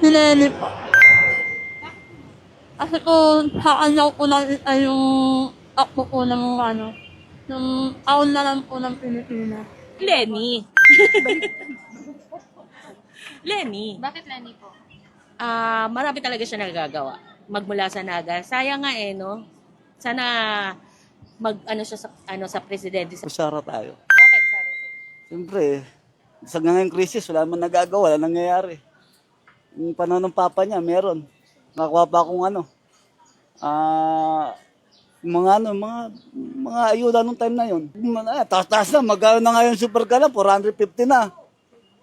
Si Lenny po. Kasi po, sa kanya ko lang ay yung ako po ng ano, yung taon na lang po ng Pilipinas. Lenny. Lenny. Bakit Lenny po? Marami talaga siya nagagawa. Magmula sa Naga. Sayang nga no? Sana mag-ano siya sa presidente. Sara tayo. Bakit Sara? Siyempre, sa ngayong krisis, wala man nagagawa, wala nangyayari. Yung panahon ng papa niya, meron. Nakakuha pa akong mga ayuda nung time na yun. Taas-taas na, magkano na ngayon super ka na, 450 na.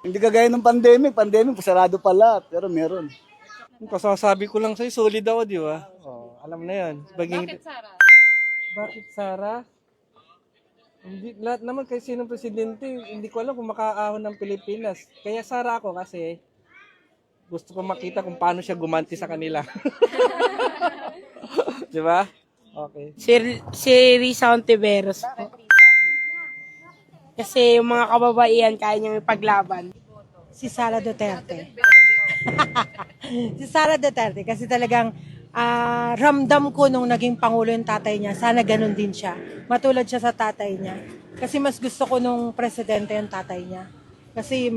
Hindi kagaya ng pandemic, sarado pa lahat, pero meron. Kasasabi ko lang sa'yo, solid ako, di ba? Oh, alam na yan. Bakit Sara? Bakit Sara? Hindi, lahat naman kahit sinong presidente, hindi ko alam kung makaahon ng Pilipinas. Kaya Sara ako kasi gusto ko makita kung paano siya gumanti sa kanila. Di ba? Okay. Si Risa Ontiveros po. Kasi yung mga kababaihan kaya niyang ipaglaban. Si Sara Duterte. Si Sara Duterte kasi talagang ramdam ko nung naging pangulo yung tatay niya, sana ganun din siya. Matulad siya sa tatay niya. Kasi mas gusto ko nung presidente yung tatay niya. Kasi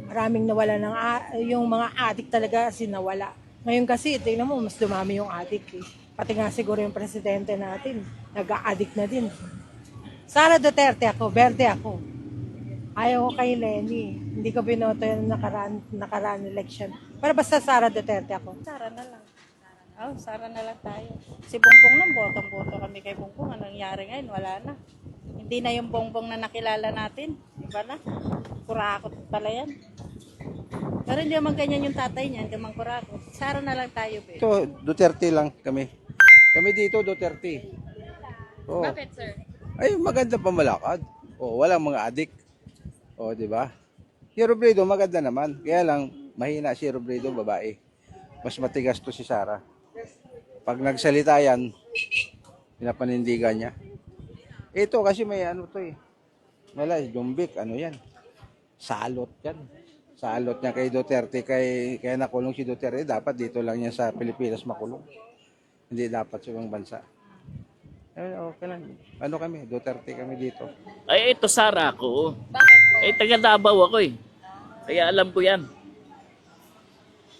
maraming nawala ng yung mga adik talaga kasi nawala. Ngayon kasi, tingnan mo, mas dumami yung adik eh. Pati nga siguro yung presidente natin, nag-a-addict na din. Sara Duterte ako, Verde ako. Ayaw ko kay Lenny. Hindi ko binoto yung nakaraan election. Pero basta Sara Duterte ako. Sara na lang. Sara na lang tayo. Si Bongbong nang botong-boto kami kay Bongbong. Anong nangyari ngayon? Wala na. Hindi na yung Bongbong na nakilala natin. Iba na. Kurakot pala yan. Pero hindi naman ganyan yung tatay niya. Hindi naman kurakot. Sara na lang tayo, be. Ito, Duterte lang kami. Kami dito, Duterte. Oh. Bakit sir? Ay, maganda pamalakad. Oh, walang mga adik. Oh, di ba? Si Robredo, maganda naman. Kaya lang, mahina si Robredo, babae. Mas matigas to si Sara. Pag nagsalita yan, pinapanindigan niya. Ito kasi may ano to eh. Wala, Jumbik, ano yan? Salot yan. Salot niya kay Duterte, kaya nakulong si Duterte, dapat dito lang yan sa Pilipinas makulong. Hindi dapat sa ibang bansa. Okay lang. Ano kami? Duterte kami dito. Ay, ito Sara ako. Bakit po? Taga Davao ako eh. Kaya alam ko yan.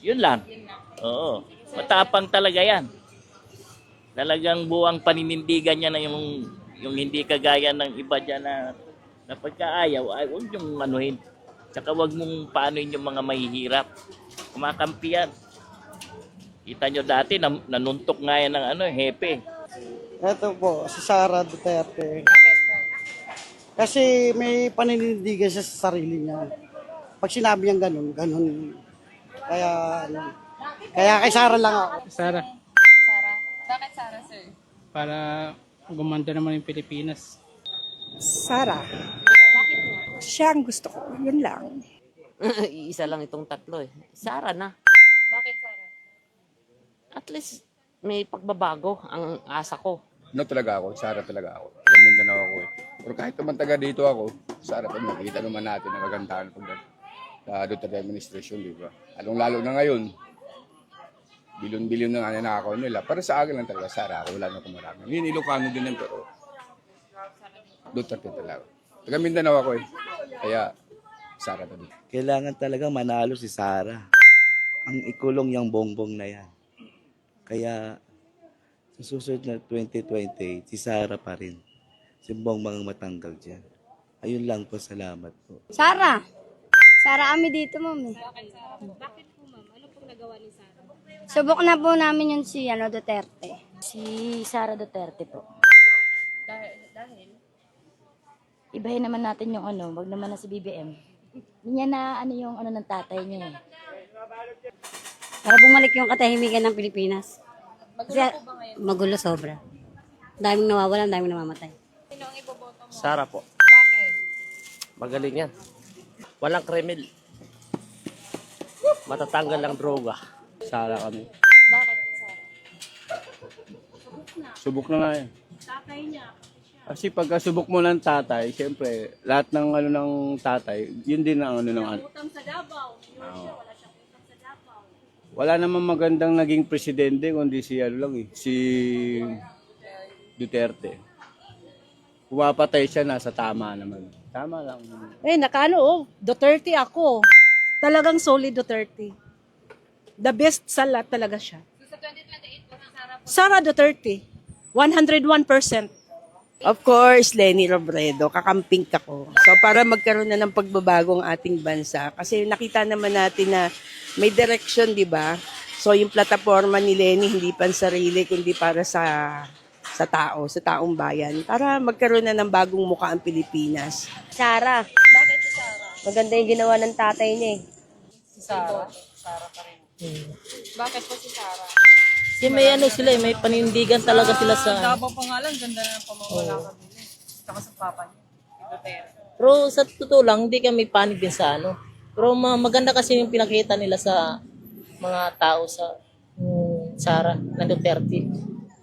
Yun lang. Oo. Matapang talaga yan. Talagang buwang paninindigan niya na yung hindi kagaya ng iba dyan na pagkaayaw, ay huwag yung anuhin. Tsaka huwag mong paanoin yung mga mahihirap. Kumakampi yan. Kita nyo dati, nanuntok nga yan ng hepe. Ito po, si Sara Duterte. Bakit po? Kasi may paninindigan siya sa sarili niya. Pag sinabi niyang ganun. Kaya kay Sara lang ako. Sara, Sara. Bakit Sara, sir? para gumanda naman yung Pilipinas. Sara. Bakit po? Siya ang gusto ko. Yun lang. Isa lang itong tatlo eh. Sara na. Bakit Sara? At least may pagbabago ang asa ko. No talaga ako, Sara talaga ako. Taga Mindanao ako eh. Pero kahit naman taga dito ako, Sara pa makita naman natin ang kagandahan pag sa Duterte administration, di ba? Lalo na ngayon, bilyon-bilyon na nga nakakaw nila. Para sa akin lang talaga, Sara ako, wala na akong marami. Hindi Ilocano din yan, pero Duterte talaga. Taga Mindanao ako eh. Kaya, Sara talaga. Kailangan talaga manalo si Sara. Ang ikulong yung bongbong na yan. Kaya sa susunod na 2020, si Sara pa rin. Si Bongbong ang matanggal dyan. Ayun lang po, salamat po. Sara. Sara kami dito, ma'am. Bakit Sara? Bakit po, ma'am? Ano pong nagawa ni Sara? Subok na po namin yun si Duterte. Si Sara Duterte po. Dahil? Ibahin naman natin yung wag naman na si BBM. Hindi niya na yung ng tatay niya eh. Para bumalik yung katahimikan ng Pilipinas. Magulo po ba ngayon? Magulo sobra. Daming nawawalan, daming namamatay. Sino ang iboboto mo? Sara po. Bakit? Magaling yan. Walang krimen. Matatanggal lang droga. Sara kami. Bakit Sara? Subok na nga yan. Tatay niya. Kasi pagka subok mo ng tatay, siyempre, lahat ng ng tatay, yun din ang ng Utang sa Davao. Wala siyang utang sa Davao. Wala namang magandang naging presidente kundi si ano lang si Duterte. Pumapatay siya, nasa tama naman. Tama lang. Duterte ako. Talagang solid Duterte. The best sa lahat talaga siya. So, sa 2028 po, si Sara po. Sara Duterte, 101%. Of course, Leni Robredo, kakamping ko. So para magkaroon na ng pagbabago ang ating bansa. Kasi nakita naman natin na may direction, di ba? So yung plataforma ni Leni, hindi pansarili, kundi para sa tao, sa taong bayan. Para magkaroon na ng bagong mukha ang Pilipinas. Sara. Bakit si Sara? Maganda yung ginawa ng tatay niya eh. Si Sara. Sara pa rin. Bakit po si Sara? Kasi may ano sila, may panindigan talaga sila sa... Davao pa nga lang, ganda na ng pamamalakad nila. Saka sa papa niya. Duterte. Pero sa totoo lang, hindi kami panig din sa ano. Pero maganda kasi yung pinakita nila sa mga tao sa Sara na Duterte.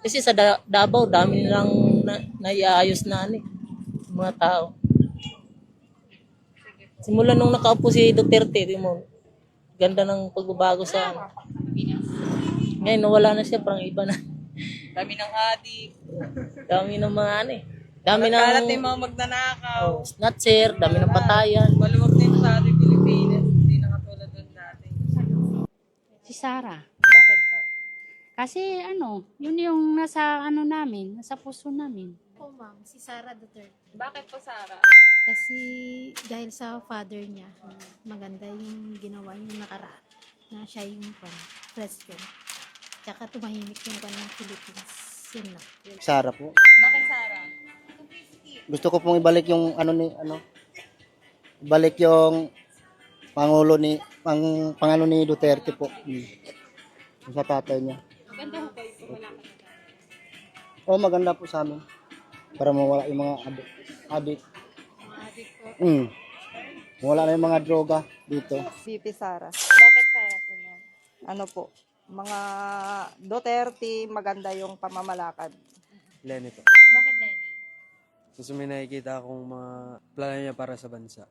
Kasi sa Davao, dami nilang naiayos na ano, mga tao. Simula nung nakaupo si Duterte, di mo, ganda ng pagbabago sa ano. Ngayon, nawala na siya, parang iba na. Dami ng adik. Dami ng mga ano eh. Dami Kalat ng yung mga magnanakaw. snatcher, dami ng patayan. Maluwag na yung sa ating Pilipinas. Hindi na katulad doon dati. Si Sara. Bakit po? Kasi yun yung nasa namin, nasa puso namin. Po ma'am, si Sara Duterte. Bakit po Sara? Kasi dahil sa father niya, maganda yung ginawa niya nakaraan na siya yung president. Tsaka tumahimik yung ng Philippines. Yun na. Sara po. Bakit Sara? Gusto ko pong ibalik yung ibalik yung pangalo ni Duterte po. Sa tatay niya. Maganda ho kayo po malakad. Oo, maganda po sa amin. Para mawala yung mga adik. Mga adik po. Wala na yung mga droga dito. VP Sara. Bakit Sara po ma'am? Ano po, mga Duterte, maganda yung pamamalakad. Lenny po. Bakit Lenny? Gusto may nakikita akong mga plano niya para sa bansa.